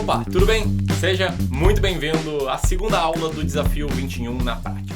Opa, tudo bem? Seja muito bem-vindo à segunda aula do Desafio 21 na Prática.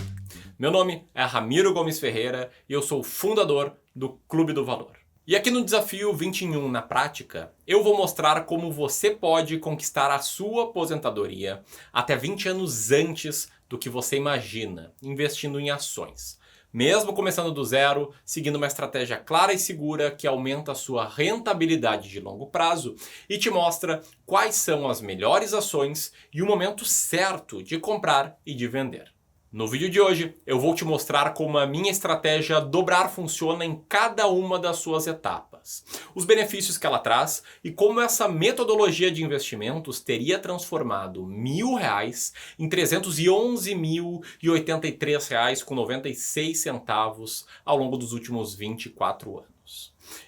Meu nome é Ramiro Gomes Ferreira e eu sou o fundador do Clube do Valor. E aqui no Desafio 21 na Prática, eu vou mostrar como você pode conquistar a sua aposentadoria até 20 anos antes do que você imagina, investindo em ações. Mesmo começando do zero, seguindo uma estratégia clara e segura que aumenta a sua rentabilidade de longo prazo e te mostra quais são as melhores ações e o momento certo de comprar e de vender. No vídeo de hoje, eu vou te mostrar como a minha estratégia dobrar funciona em cada uma das suas etapas, os benefícios que ela traz e como essa metodologia de investimentos teria transformado R$1.000 em R$311.083,96 ao longo dos últimos 24 anos.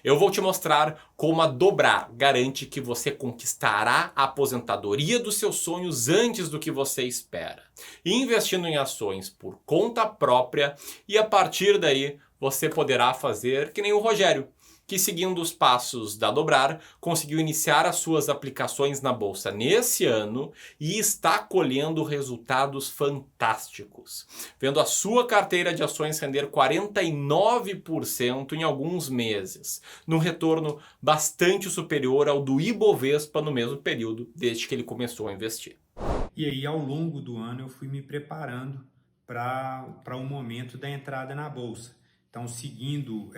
Eu vou te mostrar como a dobrar garante que você conquistará a aposentadoria dos seus sonhos antes do que você espera, investindo em ações por conta própria, e a partir daí você poderá fazer que nem o Rogério, que seguindo os passos da Dobrar, conseguiu iniciar as suas aplicações na bolsa nesse ano e está colhendo resultados fantásticos, vendo a sua carteira de ações render 49% em alguns meses, num retorno bastante superior ao do Ibovespa no mesmo período desde que ele começou a investir. E aí, ao longo do ano, eu fui me preparando para o momento da entrada na bolsa. Então, seguindo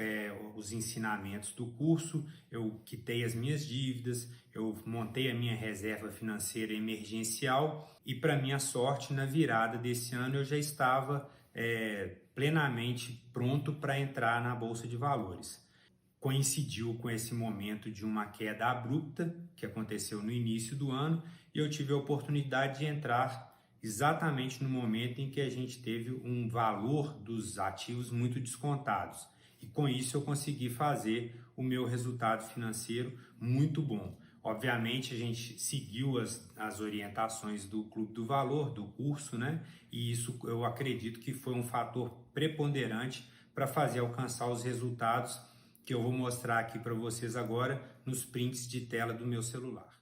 os ensinamentos do curso, eu quitei as minhas dívidas, eu montei a minha reserva financeira emergencial e, para minha sorte, na virada desse ano eu já estava plenamente pronto para entrar na Bolsa de Valores. Coincidiu com esse momento de uma queda abrupta que aconteceu no início do ano e eu tive a oportunidade de entrar exatamente no momento em que a gente teve um valor dos ativos muito descontados. E com isso eu consegui fazer o meu resultado financeiro muito bom. Obviamente a gente seguiu as orientações do Clube do Valor, do curso, né? E isso eu acredito que foi um fator preponderante para fazer alcançar os resultados que eu vou mostrar aqui para vocês agora nos prints de tela do meu celular.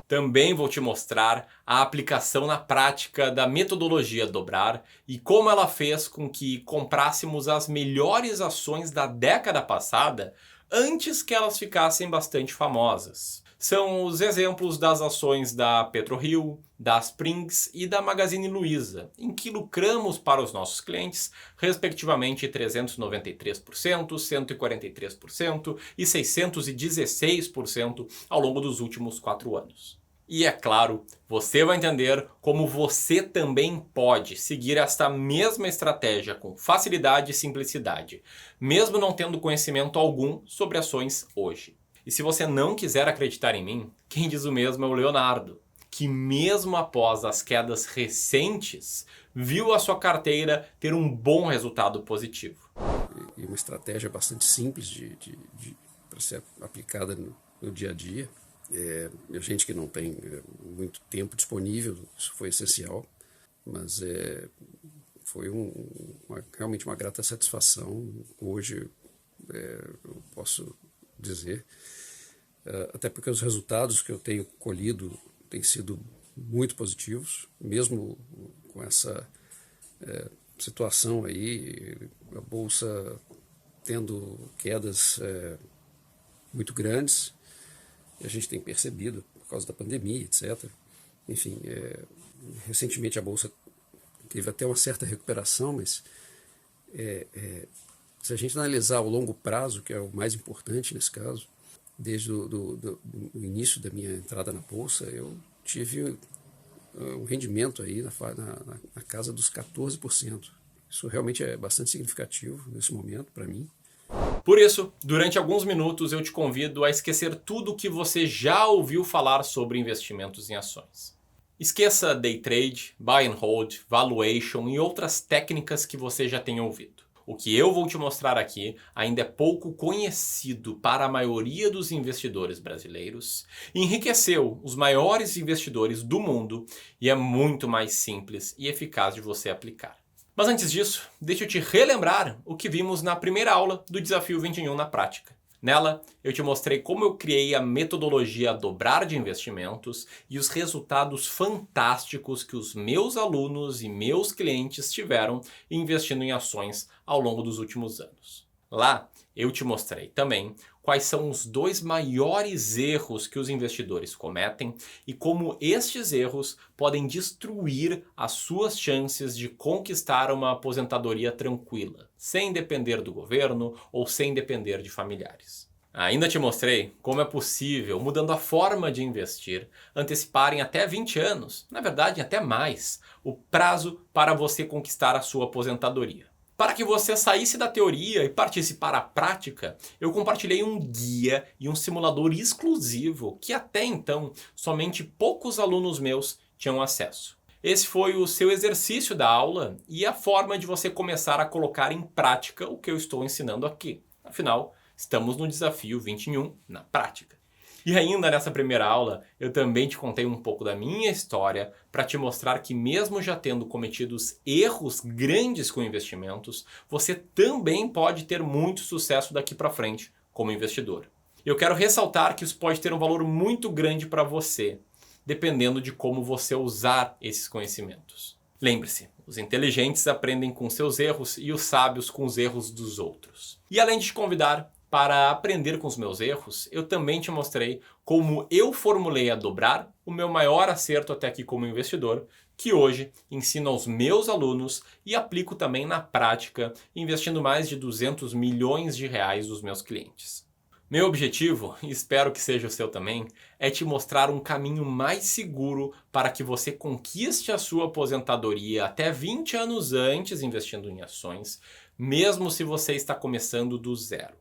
Também vou te mostrar a aplicação na prática da metodologia Dobrar e como ela fez com que comprássemos as melhores ações da década passada antes que elas ficassem bastante famosas. São os exemplos das ações da PetroRio, da Springs e da Magazine Luiza, em que lucramos para os nossos clientes, respectivamente 393%, 143% e 616% ao longo dos últimos 4 anos. E é claro, você vai entender como você também pode seguir esta mesma estratégia com facilidade e simplicidade, mesmo não tendo conhecimento algum sobre ações hoje. E se você não quiser acreditar em mim, quem diz o mesmo é o Leonardo, que mesmo após as quedas recentes, viu a sua carteira ter um bom resultado positivo. E uma estratégia bastante simples para ser aplicada no dia a dia. Gente que não tem muito tempo disponível, isso foi essencial, mas foi realmente uma grata satisfação. Hoje eu posso dizer, até porque os resultados que eu tenho colhido têm sido muito positivos, mesmo com essa situação aí, a bolsa tendo quedas muito grandes. A gente tem percebido por causa da pandemia, etc. Enfim, recentemente a Bolsa teve até uma certa recuperação, mas se a gente analisar ao longo prazo, que é o mais importante nesse caso, desde o início da minha entrada na Bolsa, eu tive um rendimento aí na casa dos 14%. Isso realmente é bastante significativo nesse momento para mim. Por isso, durante alguns minutos eu te convido a esquecer tudo o que você já ouviu falar sobre investimentos em ações. Esqueça day trade, buy and hold, valuation e outras técnicas que você já tenha ouvido. O que eu vou te mostrar aqui ainda é pouco conhecido para a maioria dos investidores brasileiros, enriqueceu os maiores investidores do mundo e é muito mais simples e eficaz de você aplicar. Mas antes disso, deixa eu te relembrar o que vimos na primeira aula do Desafio 21 na prática. Nela, eu te mostrei como eu criei a metodologia Dobrar de investimentos e os resultados fantásticos que os meus alunos e meus clientes tiveram investindo em ações ao longo dos últimos anos. Lá, eu te mostrei também quais são os 2 maiores erros que os investidores cometem e como estes erros podem destruir as suas chances de conquistar uma aposentadoria tranquila, sem depender do governo ou sem depender de familiares. Ainda te mostrei como é possível, mudando a forma de investir, antecipar em até 20 anos, na verdade até mais, o prazo para você conquistar a sua aposentadoria. Para que você saísse da teoria e partisse para a prática, eu compartilhei um guia e um simulador exclusivo que até então somente poucos alunos meus tinham acesso. Esse foi o seu exercício da aula e a forma de você começar a colocar em prática o que eu estou ensinando aqui. Afinal, estamos no desafio 21 na prática. E ainda nessa primeira aula, eu também te contei um pouco da minha história para te mostrar que mesmo já tendo cometido erros grandes com investimentos, você também pode ter muito sucesso daqui para frente como investidor. Eu quero ressaltar que isso pode ter um valor muito grande para você, dependendo de como você usar esses conhecimentos. Lembre-se, os inteligentes aprendem com seus erros e os sábios com os erros dos outros. E além de te convidar para aprender com os meus erros, eu também te mostrei como eu formulei a dobrar o meu maior acerto até aqui como investidor, que hoje ensino aos meus alunos e aplico também na prática, investindo mais de 200 milhões de reais dos meus clientes. Meu objetivo, e espero que seja o seu também, é te mostrar um caminho mais seguro para que você conquiste a sua aposentadoria até 20 anos antes investindo em ações, mesmo se você está começando do zero.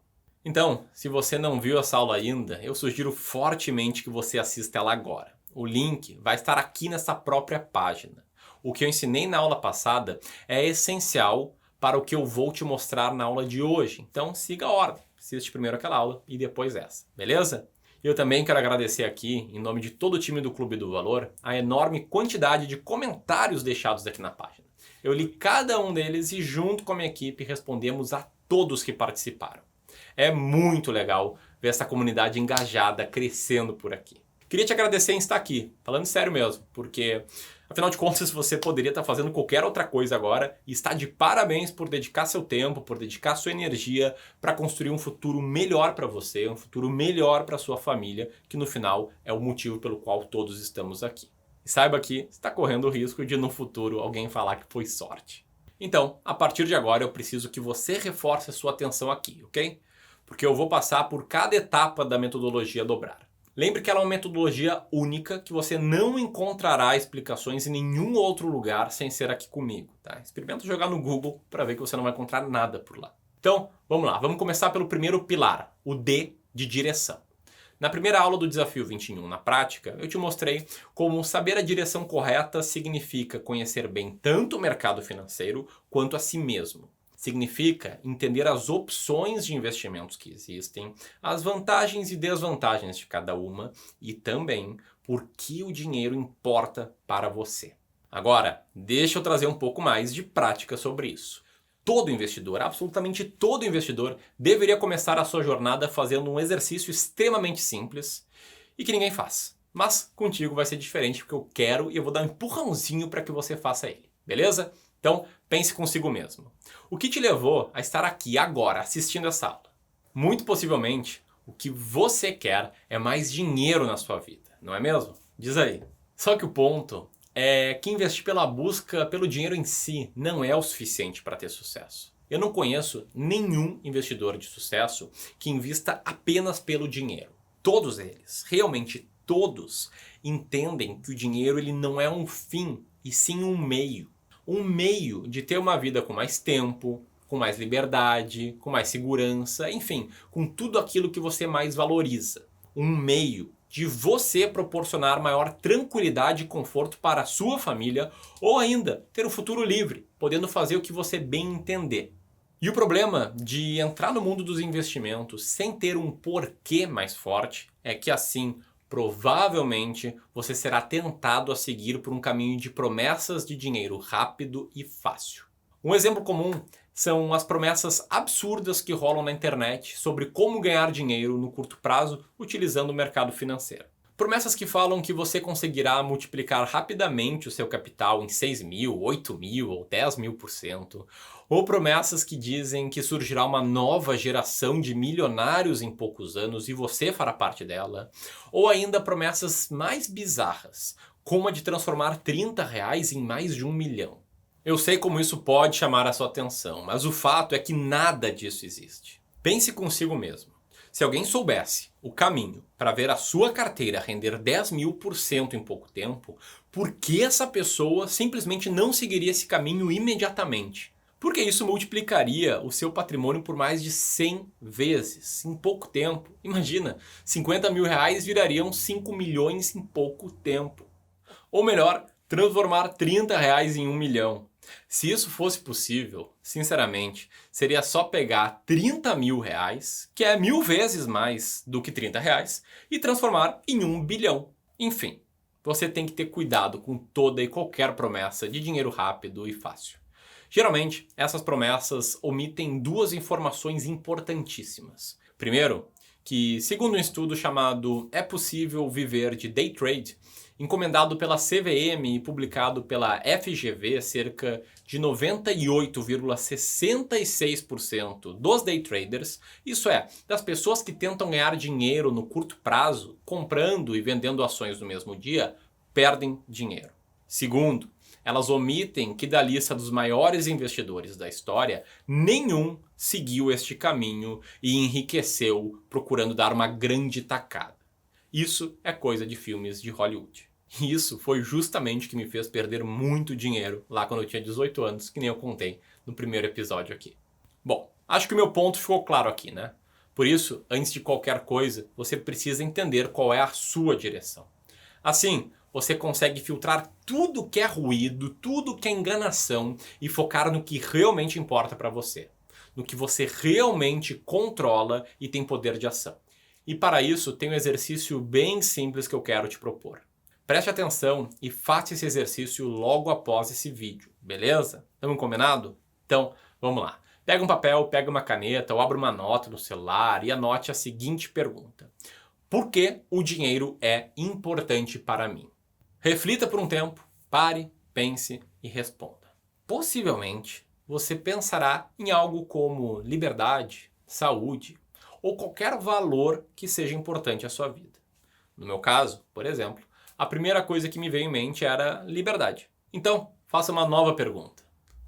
Então, se você não viu essa aula ainda, eu sugiro fortemente que você assista ela agora. O link vai estar aqui nessa própria página. O que eu ensinei na aula passada é essencial para o que eu vou te mostrar na aula de hoje. Então, siga a ordem. Assiste primeiro aquela aula e depois essa, beleza? Eu também quero agradecer aqui, em nome de todo o time do Clube do Valor, a enorme quantidade de comentários deixados aqui na página. Eu li cada um deles e junto com a minha equipe respondemos a todos que participaram. É muito legal ver essa comunidade engajada crescendo por aqui. Queria te agradecer em estar aqui, falando sério mesmo, porque afinal de contas você poderia estar fazendo qualquer outra coisa agora e está de parabéns por dedicar seu tempo, por dedicar sua energia para construir um futuro melhor para você, um futuro melhor para sua família, que no final é o motivo pelo qual todos estamos aqui. E saiba que está correndo o risco de no futuro alguém falar que foi sorte. Então, a partir de agora eu preciso que você reforce a sua atenção aqui, ok? Porque eu vou passar por cada etapa da metodologia Dobrar. Lembre que ela é uma metodologia única que você não encontrará explicações em nenhum outro lugar sem ser aqui comigo. Tá? Experimenta jogar no Google para ver que você não vai encontrar nada por lá. Então, vamos lá. Vamos começar pelo primeiro pilar, o D de direção. Na primeira aula do Desafio 21 na prática, eu te mostrei como saber a direção correta significa conhecer bem tanto o mercado financeiro quanto a si mesmo. Significa entender as opções de investimentos que existem, as vantagens e desvantagens de cada uma e também por que o dinheiro importa para você. Agora, deixa eu trazer um pouco mais de prática sobre isso. Todo investidor, absolutamente todo investidor, deveria começar a sua jornada fazendo um exercício extremamente simples e que ninguém faz. Mas contigo vai ser diferente porque eu quero e eu vou dar um empurrãozinho para que você faça ele, beleza? Então, pense consigo mesmo. O que te levou a estar aqui agora assistindo essa aula? Muito possivelmente, o que você quer é mais dinheiro na sua vida, não é mesmo? Diz aí. Só que o ponto é que investir pela busca pelo dinheiro em si não é o suficiente para ter sucesso. Eu não conheço nenhum investidor de sucesso que invista apenas pelo dinheiro. Todos eles, realmente todos, entendem que o dinheiro ele não é um fim, e sim um meio. Um meio de ter uma vida com mais tempo, com mais liberdade, com mais segurança, enfim, com tudo aquilo que você mais valoriza. Um meio de você proporcionar maior tranquilidade e conforto para a sua família ou ainda ter um futuro livre, podendo fazer o que você bem entender. E o problema de entrar no mundo dos investimentos sem ter um porquê mais forte é que assim provavelmente você será tentado a seguir por um caminho de promessas de dinheiro rápido e fácil. Um exemplo comum são as promessas absurdas que rolam na internet sobre como ganhar dinheiro no curto prazo utilizando o mercado financeiro. Promessas que falam que você conseguirá multiplicar rapidamente o seu capital em 6 mil, 8 mil ou 10 mil%. Ou promessas que dizem que surgirá uma nova geração de milionários em poucos anos e você fará parte dela. Ou ainda promessas mais bizarras, como a de transformar R$ 30 em mais de 1 milhão. Eu sei como isso pode chamar a sua atenção, mas o fato é que nada disso existe. Pense consigo mesmo. Se alguém soubesse o caminho para ver a sua carteira render 10 mil% em pouco tempo, por que essa pessoa simplesmente não seguiria esse caminho imediatamente? Porque isso multiplicaria o seu patrimônio por mais de 100 vezes em pouco tempo. Imagina, R$ 50 mil virariam 5 milhões em pouco tempo. Ou melhor, transformar R$ 30 em 1 milhão. Se isso fosse possível, sinceramente, seria só pegar R$ 30 mil, que é 1000 vezes mais do que R$ 30, e transformar em 1 bilhão. Enfim, você tem que ter cuidado com toda e qualquer promessa de dinheiro rápido e fácil. Geralmente, essas promessas omitem duas informações importantíssimas. Primeiro, que segundo um estudo chamado É Possível Viver de Day Trade, encomendado pela CVM e publicado pela FGV, cerca de 98,66% dos day traders, isso é, das pessoas que tentam ganhar dinheiro no curto prazo, comprando e vendendo ações no mesmo dia, perdem dinheiro. Segundo, elas omitem que da lista dos maiores investidores da história, nenhum seguiu este caminho e enriqueceu procurando dar uma grande tacada. Isso é coisa de filmes de Hollywood. E isso foi justamente o que me fez perder muito dinheiro lá quando eu tinha 18 anos, que nem eu contei no primeiro episódio aqui. Bom, acho que o meu ponto ficou claro aqui, né? Por isso, antes de qualquer coisa, você precisa entender qual é a sua direção. Assim, você consegue filtrar tudo que é ruído, tudo que é enganação e focar no que realmente importa para você. No que você realmente controla e tem poder de ação. E para isso, tem um exercício bem simples que eu quero te propor. Preste atenção e faça esse exercício logo após esse vídeo, beleza? Estamos combinado? Então, vamos lá. Pega um papel, pega uma caneta ou abre uma nota no celular e anote a seguinte pergunta. Por que o dinheiro é importante para mim? Reflita por um tempo, pare, pense e responda. Possivelmente, você pensará em algo como liberdade, saúde ou qualquer valor que seja importante à sua vida. No meu caso, por exemplo, a primeira coisa que me veio em mente era liberdade. Então, faça uma nova pergunta.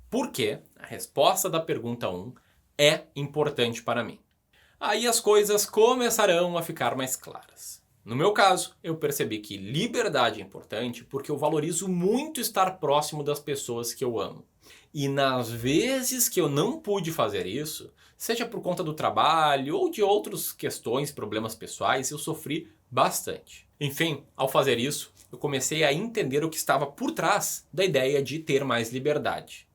Por que a resposta da pergunta 1 é importante para mim? Aí as coisas começarão a ficar mais claras. No meu caso, eu percebi que liberdade é importante porque eu valorizo muito estar próximo das pessoas que eu amo. E nas vezes que eu não pude fazer isso, seja por conta do trabalho ou de outras questões, problemas pessoais, eu sofri bastante. Enfim, ao fazer isso, eu comecei a entender o que estava por trás da ideia de ter mais liberdade.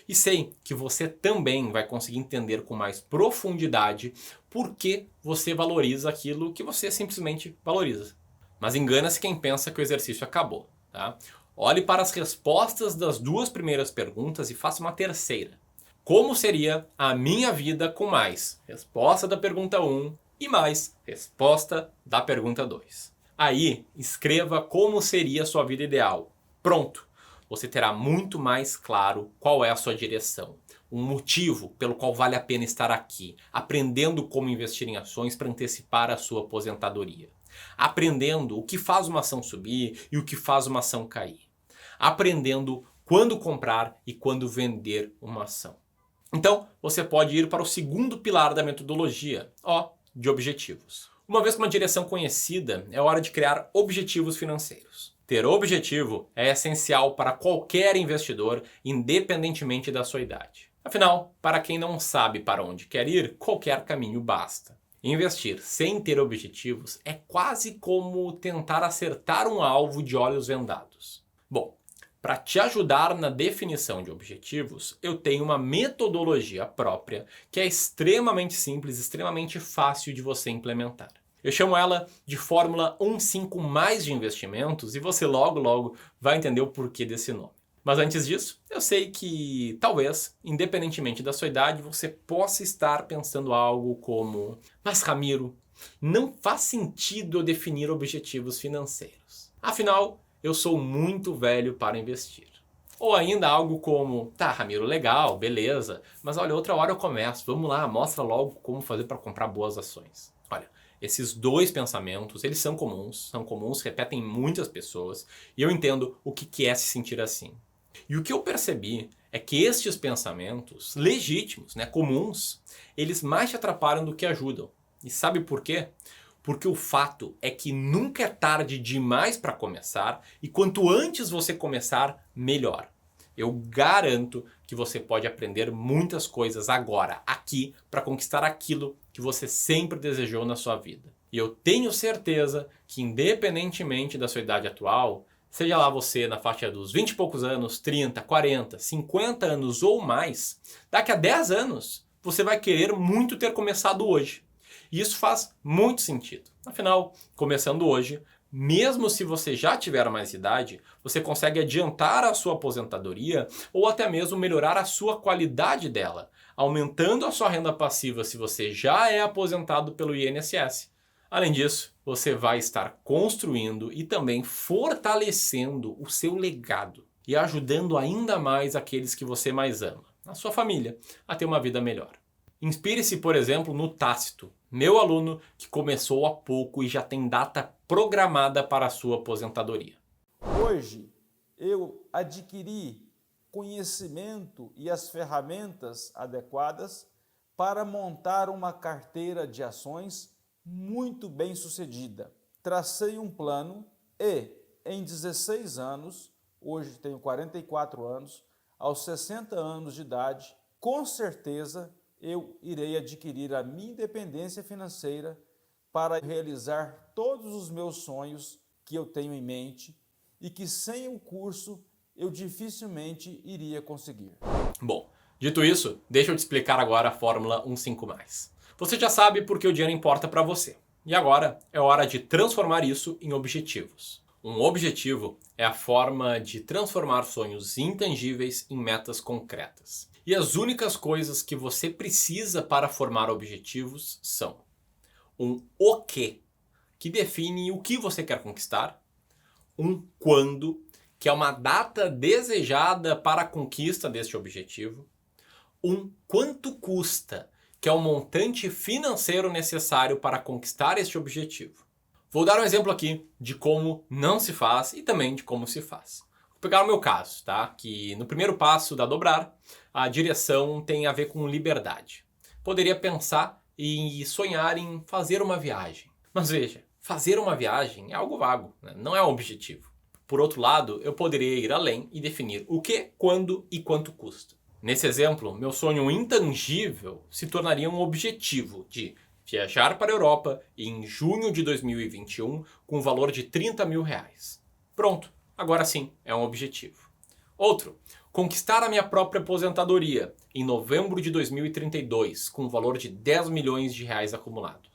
E sei que você também vai conseguir entender com mais profundidade por que você valoriza aquilo que você simplesmente valoriza. Mas engana-se quem pensa que o exercício acabou, tá? Olhe para as respostas das duas primeiras perguntas e faça uma terceira. Como seria a minha vida com mais resposta da pergunta 1 e mais resposta da pergunta 2? Aí, escreva como seria a sua vida ideal. Pronto! Você terá muito mais claro qual é a sua direção. Um motivo pelo qual vale a pena estar aqui, aprendendo como investir em ações para antecipar a sua aposentadoria. Aprendendo o que faz uma ação subir e o que faz uma ação cair. Aprendendo quando comprar e quando vender uma ação. Então, você pode ir para o segundo pilar da metodologia, de objetivos. Uma vez com uma direção conhecida, é hora de criar objetivos financeiros. Ter objetivo é essencial para qualquer investidor, independentemente da sua idade. Afinal, para quem não sabe para onde quer ir, qualquer caminho basta. Investir sem ter objetivos é quase como tentar acertar um alvo de olhos vendados. Bom, para te ajudar na definição de objetivos, eu tenho uma metodologia própria que é extremamente simples, extremamente fácil de você implementar. Eu chamo ela de Fórmula 1-5 mais de investimentos e você logo vai entender o porquê desse nome. Mas antes disso, eu sei que talvez, independentemente da sua idade, você possa estar pensando algo como: mas Ramiro, não faz sentido eu definir objetivos financeiros. Afinal, eu sou muito velho para investir. Ou ainda algo como: tá, Ramiro, legal, beleza, mas olha, outra hora eu começo, vamos lá, mostra logo como fazer para comprar boas ações. Olha, esses dois pensamentos, eles são comuns, repetem muitas pessoas, e eu entendo o que é se sentir assim. E o que eu percebi é que estes pensamentos legítimos, comuns, eles mais te atrapalham do que ajudam. E sabe por quê? Porque o fato é que nunca é tarde demais para começar, e quanto antes você começar, melhor. Eu garanto que você pode aprender muitas coisas agora, aqui, para conquistar aquilo que você sempre desejou na sua vida. E eu tenho certeza que, independentemente da sua idade atual, seja lá você na faixa dos 20 e poucos anos, 30, 40, 50 anos ou mais, daqui a 10 anos você vai querer muito ter começado hoje. E isso faz muito sentido. Afinal, começando hoje, mesmo se você já tiver mais idade, você consegue adiantar a sua aposentadoria ou até mesmo melhorar a sua qualidade dela, aumentando a sua renda passiva se você já é aposentado pelo INSS. Além disso, você vai estar construindo e também fortalecendo o seu legado e ajudando ainda mais aqueles que você mais ama, a sua família, a ter uma vida melhor. Inspire-se, por exemplo, no Tácito, meu aluno que começou há pouco e já tem data programada para a sua aposentadoria. Hoje eu adquiri conhecimento e as ferramentas adequadas para montar uma carteira de ações muito bem sucedida. Tracei um plano e, em 16 anos, hoje tenho 44 anos, aos 60 anos de idade, com certeza eu irei adquirir a minha independência financeira para realizar todos os meus sonhos que eu tenho em mente e que sem o curso eu dificilmente iria conseguir. Bom, dito isso, deixa eu te explicar agora a fórmula 15+. Você já sabe porque o dinheiro importa para você. E agora é hora de transformar isso em objetivos. Um objetivo é a forma de transformar sonhos intangíveis em metas concretas. E as únicas coisas que você precisa para formar objetivos são um o quê, que define o que você quer conquistar, um quando, que é uma data desejada para a conquista deste objetivo, um quanto custa, que é o montante financeiro necessário para conquistar este objetivo. Vou dar um exemplo aqui de como não se faz e também de como se faz. Vou pegar o meu caso, tá? Que no primeiro passo da Dobrar, a direção tem a ver com liberdade. Poderia pensar e sonhar em fazer uma viagem. Mas veja, fazer uma viagem é algo vago, não é um objetivo. Por outro lado, eu poderia ir além e definir o que, quando e quanto custa. Nesse exemplo, meu sonho intangível se tornaria um objetivo de viajar para a Europa em junho de 2021 com o valor de R$30 mil. Pronto, agora sim, é um objetivo. Outro, conquistar a minha própria aposentadoria em novembro de 2032 com o valor de R$10 milhões acumulados.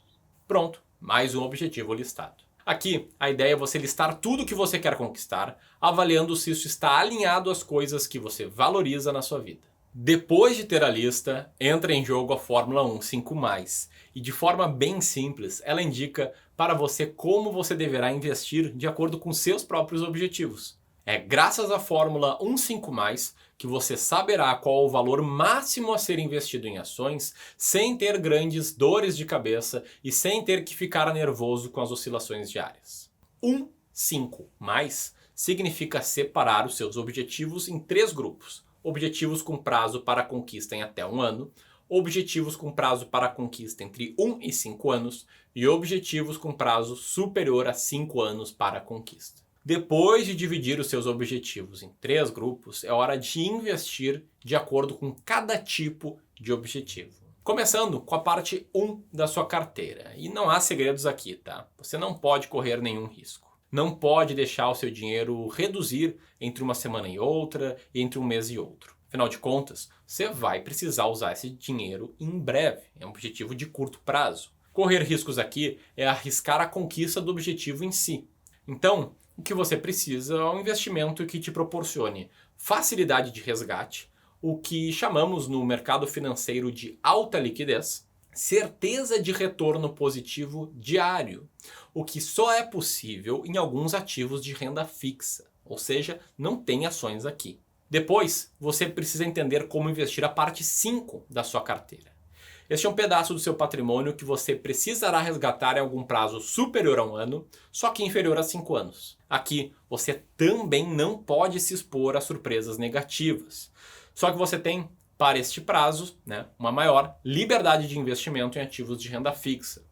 Pronto, mais um objetivo listado. Aqui, a ideia é você listar tudo que você quer conquistar, avaliando se isso está alinhado às coisas que você valoriza na sua vida. Depois de ter a lista, entra em jogo a Fórmula 15+. E de forma bem simples, ela indica para você como você deverá investir de acordo com seus próprios objetivos. É graças à Fórmula 15+, que você saberá qual o valor máximo a ser investido em ações sem ter grandes dores de cabeça e sem ter que ficar nervoso com as oscilações diárias. 15+ significa separar os seus objetivos em 3 grupos. Objetivos com prazo para a conquista em até 1 ano, objetivos com prazo para a conquista entre 1 e 5 anos e objetivos com prazo superior a 5 anos para a conquista. Depois de dividir os seus objetivos em 3 grupos, é hora de investir de acordo com cada tipo de objetivo. Começando com a parte 1 da sua carteira. E não há segredos aqui, tá? Você não pode correr nenhum risco. Não pode deixar o seu dinheiro reduzir entre uma semana e outra, e entre um mês e outro. Afinal de contas, você vai precisar usar esse dinheiro em breve. É um objetivo de curto prazo. Correr riscos aqui é arriscar a conquista do objetivo em si. Então, o que você precisa é um investimento que te proporcione facilidade de resgate, o que chamamos no mercado financeiro de alta liquidez, certeza de retorno positivo diário, o que só é possível em alguns ativos de renda fixa, ou seja, não tem ações aqui. Depois, você precisa entender como investir a parte 5 da sua carteira. Este é um pedaço do seu patrimônio que você precisará resgatar em algum prazo superior a 1 ano, só que inferior a 5 anos. Aqui, você também não pode se expor a surpresas negativas. Só que você tem, para este prazo, uma maior liberdade de investimento em ativos de renda fixa.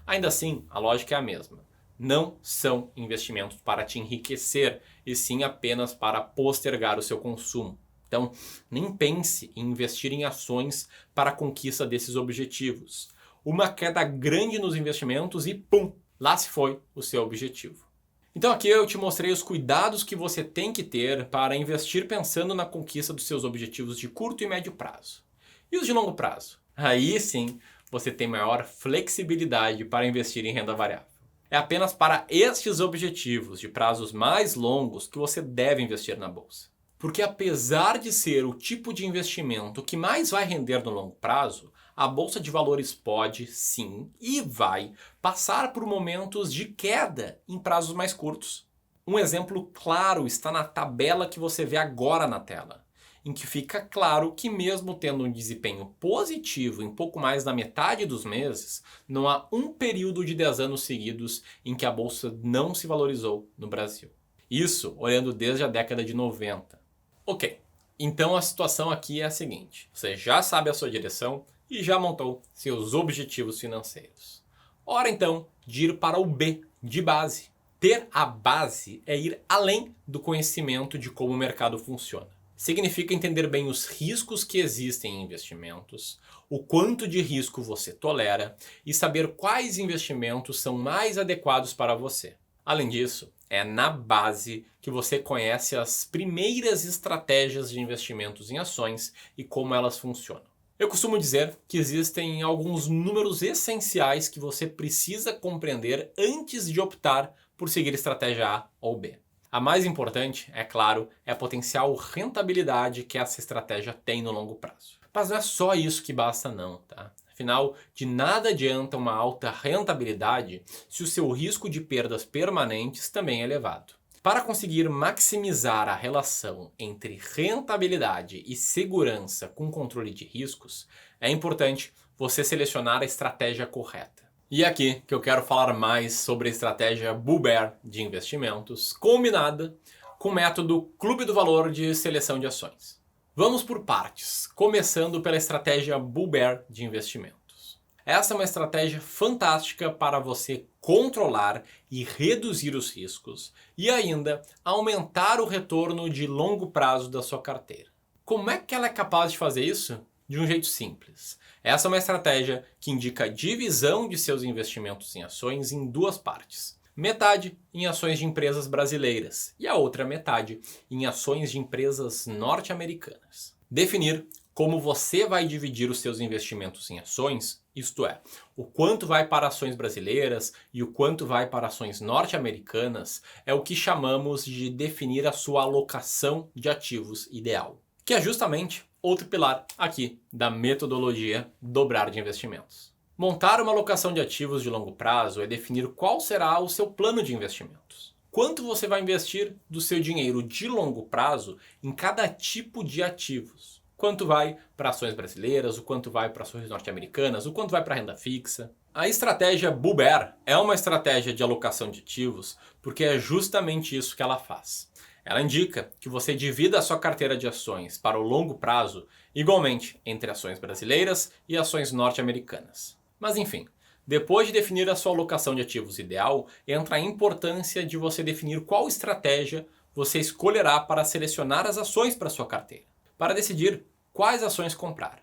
Ainda assim, a lógica é a mesma. Não são investimentos para te enriquecer, e sim apenas para postergar o seu consumo. Então, nem pense em investir em ações para a conquista desses objetivos. Uma queda grande nos investimentos e pum, lá se foi o seu objetivo. Então aqui eu te mostrei os cuidados que você tem que ter para investir pensando na conquista dos seus objetivos de curto e médio prazo. E os de longo prazo? Aí sim, você tem maior flexibilidade para investir em renda variável. É apenas para estes objetivos de prazos mais longos que você deve investir na bolsa. Porque apesar de ser o tipo de investimento que mais vai render no longo prazo, a bolsa de valores pode, sim, e vai passar por momentos de queda em prazos mais curtos. Um exemplo claro está na tabela que você vê agora na tela, em que fica claro que mesmo tendo um desempenho positivo em pouco mais da metade dos meses, não há um período de 10 anos seguidos em que a bolsa não se valorizou no Brasil. Isso olhando desde a década de 90. Ok, então a situação aqui é a seguinte, você já sabe a sua direção e já montou seus objetivos financeiros. Hora então de ir para o B, de base. Ter a base é ir além do conhecimento de como o mercado funciona. Significa entender bem os riscos que existem em investimentos, o quanto de risco você tolera e saber quais investimentos são mais adequados para você. Além disso, é na base que você conhece as primeiras estratégias de investimentos em ações e como elas funcionam. Eu costumo dizer que existem alguns números essenciais que você precisa compreender antes de optar por seguir estratégia A ou B. A mais importante, é claro, é a potencial rentabilidade que essa estratégia tem no longo prazo. Mas não é só isso que basta não, tá? Afinal, de nada adianta uma alta rentabilidade se o seu risco de perdas permanentes também é elevado. Para conseguir maximizar a relação entre rentabilidade e segurança com controle de riscos, é importante você selecionar a estratégia correta. E é aqui que eu quero falar mais sobre a estratégia Bull Bear de investimentos, combinada com o método Clube do Valor de seleção de ações. Vamos por partes, começando pela estratégia Bull Bear de investimentos. Essa é uma estratégia fantástica para você controlar e reduzir os riscos e ainda aumentar o retorno de longo prazo da sua carteira. Como é que ela é capaz de fazer isso? De um jeito simples. Essa é uma estratégia que indica a divisão de seus investimentos em ações em duas partes. Metade em ações de empresas brasileiras e a outra metade em ações de empresas norte-americanas. Definir como você vai dividir os seus investimentos em ações, isto é, o quanto vai para ações brasileiras e o quanto vai para ações norte-americanas, é o que chamamos de definir a sua alocação de ativos ideal, que é justamente outro pilar aqui da metodologia Dobrar de Investimentos. Montar uma alocação de ativos de longo prazo é definir qual será o seu plano de investimentos. Quanto você vai investir do seu dinheiro de longo prazo em cada tipo de ativos. Quanto vai para ações brasileiras, o quanto vai para ações norte-americanas, o quanto vai para renda fixa. A estratégia Bull Bear é uma estratégia de alocação de ativos porque é justamente isso que ela faz. Ela indica que você divida a sua carteira de ações para o longo prazo igualmente entre ações brasileiras e ações norte-americanas. Mas enfim, depois de definir a sua alocação de ativos ideal, entra a importância de você definir qual estratégia você escolherá para selecionar as ações para sua carteira, para decidir quais ações comprar.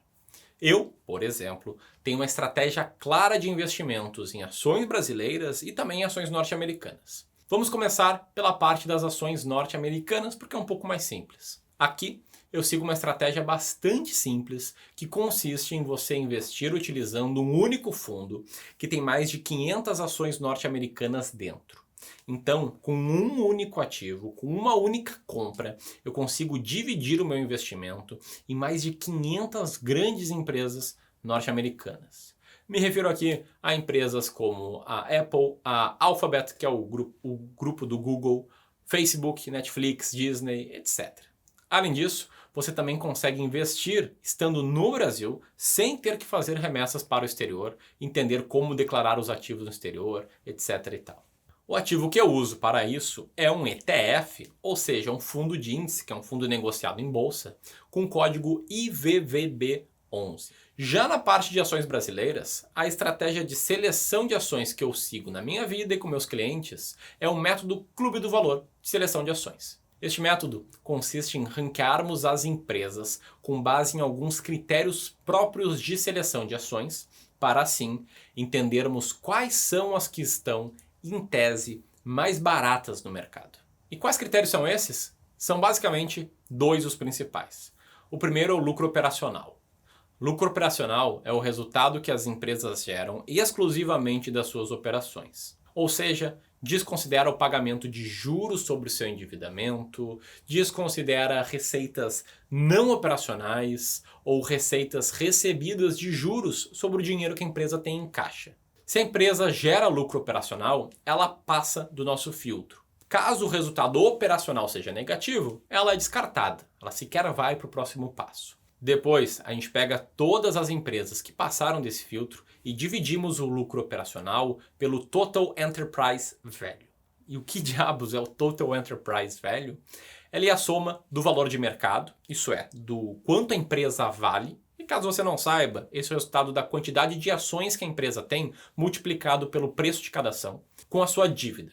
Eu, por exemplo, tenho uma estratégia clara de investimentos em ações brasileiras e também em ações norte-americanas. Vamos começar pela parte das ações norte-americanas porque é um pouco mais simples. Aqui eu sigo uma estratégia bastante simples que consiste em você investir utilizando um único fundo que tem mais de 500 ações norte-americanas dentro. Então, com um único ativo, com uma única compra, eu consigo dividir o meu investimento em mais de 500 grandes empresas norte-americanas. Me refiro aqui a empresas como a Apple, a Alphabet, que é o grupo do Google, Facebook, Netflix, Disney, etc. Além disso, você também consegue investir estando no Brasil sem ter que fazer remessas para o exterior, entender como declarar os ativos no exterior, etc. e tal. O ativo que eu uso para isso é um ETF, ou seja, um fundo de índice, que é um fundo negociado em bolsa, com código IVVB11. Já na parte de ações brasileiras, a estratégia de seleção de ações que eu sigo na minha vida e com meus clientes é o método Clube do Valor de seleção de ações. Este método consiste em ranquearmos as empresas com base em alguns critérios próprios de seleção de ações, para assim entendermos quais são as que estão, em tese, mais baratas no mercado. E quais critérios são esses? São basicamente dois os principais. O primeiro é o lucro operacional. Lucro operacional é o resultado que as empresas geram exclusivamente das suas operações. Ou seja, desconsidera o pagamento de juros sobre o seu endividamento, desconsidera receitas não operacionais ou receitas recebidas de juros sobre o dinheiro que a empresa tem em caixa. Se a empresa gera lucro operacional, ela passa do nosso filtro. Caso o resultado operacional seja negativo, ela é descartada, ela sequer vai para o próximo passo. Depois, a gente pega todas as empresas que passaram desse filtro e dividimos o lucro operacional pelo Total Enterprise Value. E o que diabos é o Total Enterprise Value? Ela é a soma do valor de mercado, isso é, do quanto a empresa vale. E caso você não saiba, esse é o resultado da quantidade de ações que a empresa tem multiplicado pelo preço de cada ação com a sua dívida.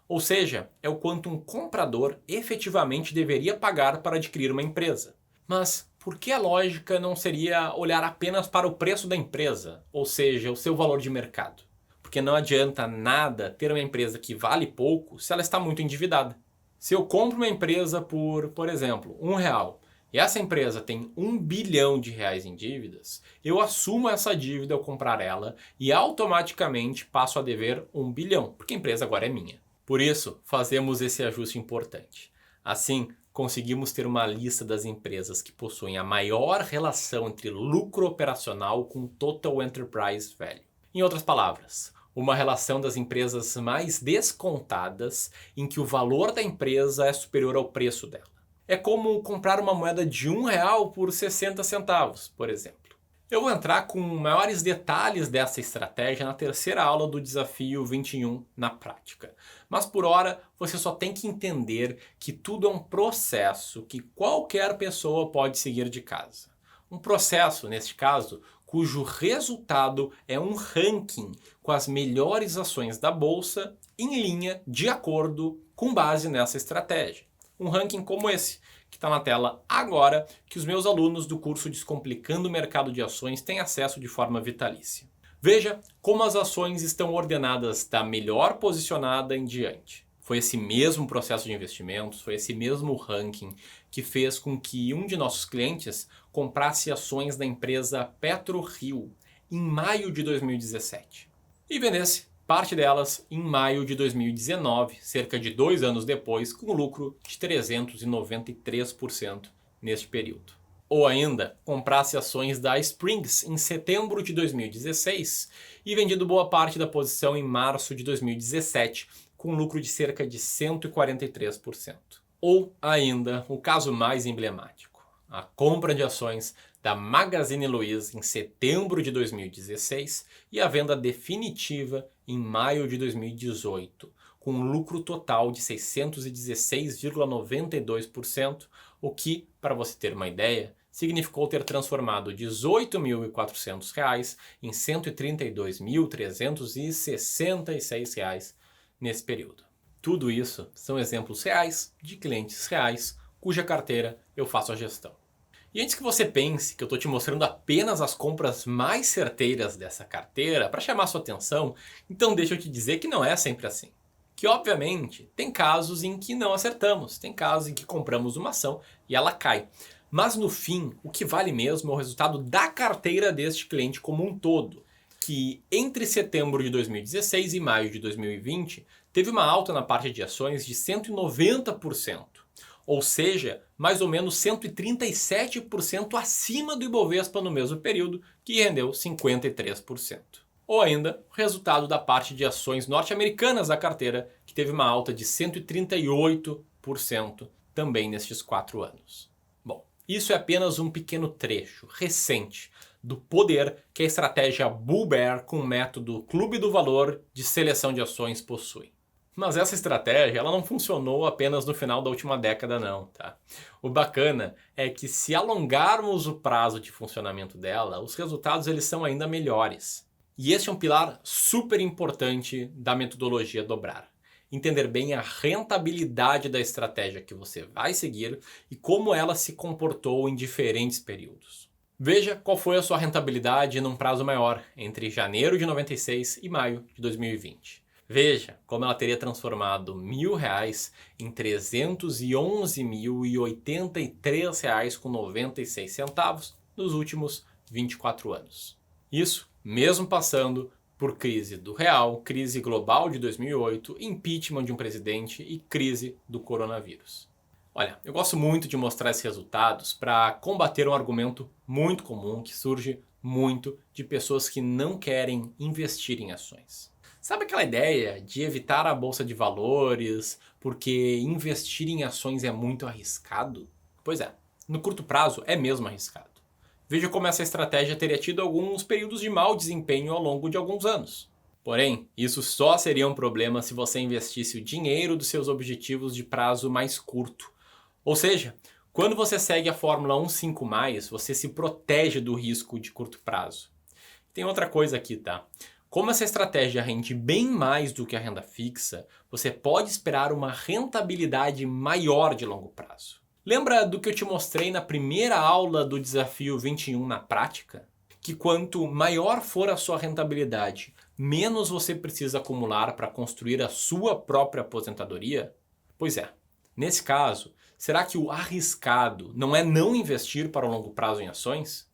Ou seja, é o quanto um comprador efetivamente deveria pagar para adquirir uma empresa. Mas por que a lógica não seria olhar apenas para o preço da empresa, ou seja, o seu valor de mercado? Porque não adianta nada ter uma empresa que vale pouco se ela está muito endividada. Se eu compro uma empresa por exemplo, R$1, e essa empresa tem R$1 bilhão em dívidas, eu assumo essa dívida ao comprar ela e automaticamente passo a dever R$1 bilhão, porque a empresa agora é minha. Por isso, fazemos esse ajuste importante. Assim, conseguimos ter uma lista das empresas que possuem a maior relação entre lucro operacional com Total Enterprise Value. Em outras palavras, uma relação das empresas mais descontadas em que o valor da empresa é superior ao preço dela. É como comprar uma moeda de R$1 por 60 centavos, por exemplo. Eu vou entrar com maiores detalhes dessa estratégia na terceira aula do Desafio 21 na prática. Mas por hora, você só tem que entender que tudo é um processo que qualquer pessoa pode seguir de casa. Um processo, neste caso, cujo resultado é um ranking com as melhores ações da bolsa em linha de acordo com base nessa estratégia. Um ranking como esse, que está na tela agora, que os meus alunos do curso Descomplicando o Mercado de Ações têm acesso de forma vitalícia. Veja como as ações estão ordenadas da melhor posicionada em diante. Foi esse mesmo processo de investimentos, foi esse mesmo ranking que fez com que um de nossos clientes comprasse ações da empresa PetroRio em maio de 2017 e vendesse parte delas em maio de 2019, cerca de 2 anos depois, com lucro de 393% neste período. Ou ainda, comprasse ações da Springs em setembro de 2016 e vendido boa parte da posição em março de 2017, com lucro de cerca de 143%. Ou ainda, o caso mais emblemático, a compra de ações da Magazine Luiza em setembro de 2016 e a venda definitiva em maio de 2018, com um lucro total de 616,92%, o que, para você ter uma ideia, significou ter transformado R$ 18.400 em R$ 132.366 nesse período. Tudo isso são exemplos reais de clientes reais cuja carteira eu faço a gestão. E antes que você pense que eu estou te mostrando apenas as compras mais certeiras dessa carteira para chamar sua atenção, então deixa eu te dizer que não é sempre assim. Que obviamente tem casos em que não acertamos, tem casos em que compramos uma ação e ela cai. Mas no fim, o que vale mesmo é o resultado da carteira deste cliente como um todo, que entre setembro de 2016 e maio de 2020 teve uma alta na parte de ações de 190%, ou seja, mais ou menos 137% acima do Ibovespa no mesmo período, que rendeu 53%. Ou ainda, o resultado da parte de ações norte-americanas da carteira, que teve uma alta de 138% também nestes 4 anos. Bom, isso é apenas um pequeno trecho recente do poder que a estratégia Bull Bear com o método Clube do Valor de seleção de ações possui. Mas essa estratégia ela não funcionou apenas no final da última década não, tá? O bacana é que se alongarmos o prazo de funcionamento dela, os resultados eles são ainda melhores. E esse é um pilar super importante da metodologia dobrar. Entender bem a rentabilidade da estratégia que você vai seguir e como ela se comportou em diferentes períodos. Veja qual foi a sua rentabilidade num prazo maior, entre janeiro de 96 e maio de 2020. Veja como ela teria transformado R$1.000 em R$ 311.083,96 nos últimos 24 anos. Isso mesmo passando por crise do real, crise global de 2008, impeachment de um presidente e crise do coronavírus. Olha, eu gosto muito de mostrar esses resultados para combater um argumento muito comum que surge muito de pessoas que não querem investir em ações. Sabe aquela ideia de evitar a bolsa de valores porque investir em ações é muito arriscado? Pois é, no curto prazo é mesmo arriscado. Veja como essa estratégia teria tido alguns períodos de mau desempenho ao longo de alguns anos. Porém, isso só seria um problema se você investisse o dinheiro dos seus objetivos de prazo mais curto. Ou seja, quando você segue a fórmula 1-5+, você se protege do risco de curto prazo. Tem outra coisa aqui, tá? Como essa estratégia rende bem mais do que a renda fixa, você pode esperar uma rentabilidade maior de longo prazo. Lembra do que eu te mostrei na primeira aula do Desafio 21 na prática? Que quanto maior for a sua rentabilidade, menos você precisa acumular para construir a sua própria aposentadoria? Pois é, nesse caso, será que o arriscado não é não investir para o longo prazo em ações?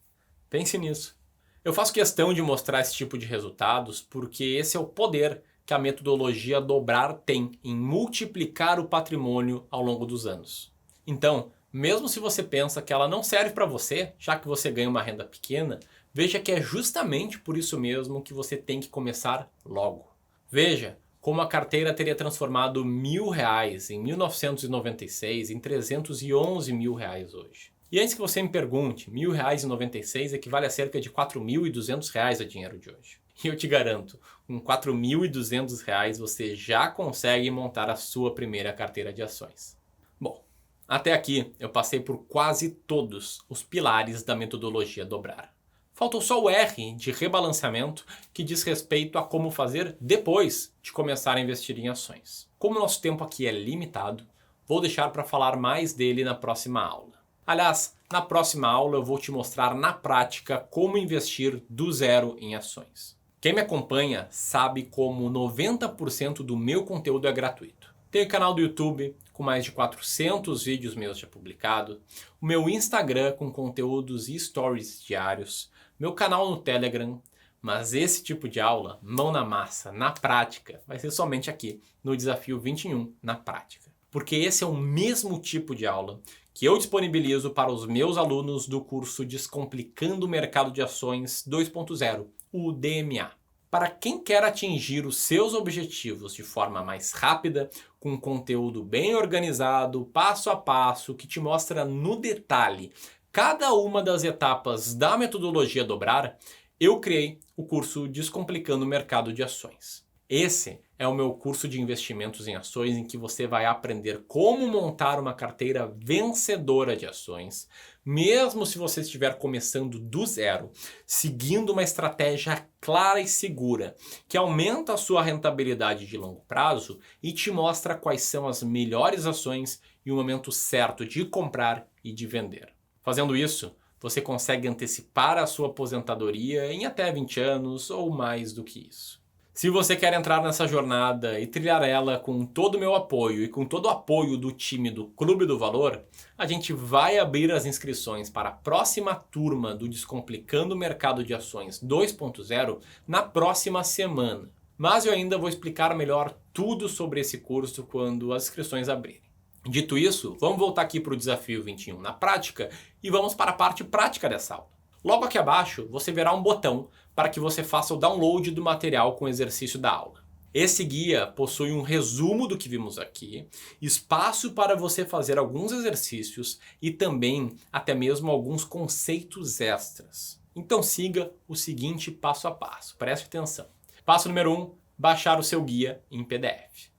Pense nisso. Eu faço questão de mostrar esse tipo de resultados porque esse é o poder que a metodologia dobrar tem em multiplicar o patrimônio ao longo dos anos. Então, mesmo se você pensa que ela não serve para você, já que você ganha uma renda pequena, veja que é justamente por isso mesmo que você tem que começar logo. Veja como a carteira teria transformado R$1.000 em 1996 em R$311.000 hoje. E antes que você me pergunte, R$1.000 em 96 equivale a cerca de R$4.200 a dinheiro de hoje. E eu te garanto, com R$4.200 você já consegue montar a sua primeira carteira de ações. Bom, até aqui eu passei por quase todos os pilares da metodologia dobrar. Faltou só o R de rebalanceamento, que diz respeito a como fazer depois de começar a investir em ações. Como o nosso tempo aqui é limitado, vou deixar para falar mais dele na próxima aula. Aliás, na próxima aula eu vou te mostrar na prática como investir do zero em ações. Quem me acompanha sabe como 90% do meu conteúdo é gratuito. Tenho canal do YouTube com mais de 400 vídeos meus já publicados, o meu Instagram com conteúdos e stories diários, meu canal no Telegram, mas esse tipo de aula, mão na massa, na prática, vai ser somente aqui no Desafio 21 na prática. Porque esse é o mesmo tipo de aula que eu disponibilizo para os meus alunos do curso Descomplicando o Mercado de Ações 2.0, o DMA. Para quem quer atingir os seus objetivos de forma mais rápida, com conteúdo bem organizado, passo a passo, que te mostra no detalhe cada uma das etapas da metodologia dobrar, eu criei o curso Descomplicando o Mercado de Ações. Esse é o meu curso de investimentos em ações em que você vai aprender como montar uma carteira vencedora de ações, mesmo se você estiver começando do zero, seguindo uma estratégia clara e segura, que aumenta a sua rentabilidade de longo prazo e te mostra quais são as melhores ações e o momento certo de comprar e de vender. Fazendo isso, você consegue antecipar a sua aposentadoria em até 20 anos ou mais do que isso. Se você quer entrar nessa jornada e trilhar ela com todo o meu apoio e com todo o apoio do time do Clube do Valor, a gente vai abrir as inscrições para a próxima turma do Descomplicando o Mercado de Ações 2.0 na próxima semana. mas eu ainda vou explicar melhor tudo sobre esse curso quando as inscrições abrirem. Dito isso, vamos voltar aqui para o Desafio 21 na prática e vamos para a parte prática dessa aula. Logo aqui abaixo, você verá um botão para que você faça o download do material com o exercício da aula. Esse guia possui um resumo do que vimos aqui, espaço para você fazer alguns exercícios e também até mesmo alguns conceitos extras. Então siga o seguinte passo a passo, preste atenção. Passo número 1, baixar o seu guia em PDF.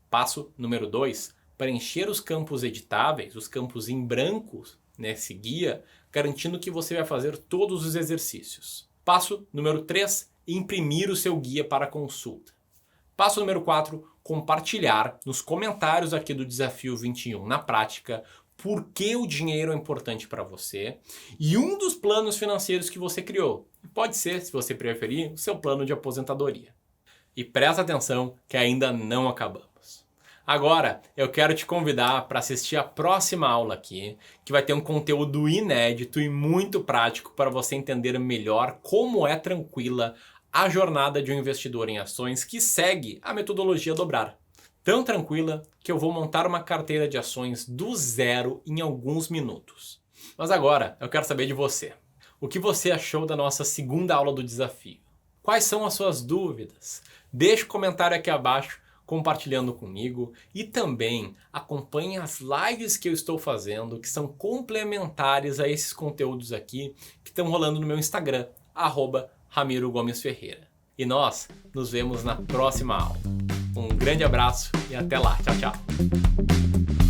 Passo número 2, preencher os campos editáveis, os campos em branco nesse guia, garantindo que você vai fazer todos os exercícios. Passo número 3, imprimir o seu guia para consulta. Passo número 4, compartilhar nos comentários aqui do Desafio 21 na prática por que o dinheiro é importante para você e um dos planos financeiros que você criou. Pode ser, se você preferir, o seu plano de aposentadoria. E presta atenção que ainda não acabamos. Agora, eu quero te convidar para assistir a próxima aula aqui, que vai ter um conteúdo inédito e muito prático para você entender melhor como é tranquila a jornada de um investidor em ações que segue a metodologia Dobrar. Tão tranquila que eu vou montar uma carteira de ações do zero em alguns minutos. Mas agora eu quero saber de você. O que você achou da nossa segunda aula do desafio? Quais são as suas dúvidas? Deixe um comentário aqui abaixo compartilhando comigo e também acompanhe as lives que eu estou fazendo que são complementares a esses conteúdos aqui que estão rolando no meu Instagram, @Ramiro Gomes Ferreira. E nós nos vemos na próxima aula. Um grande abraço e até lá. Tchau, tchau.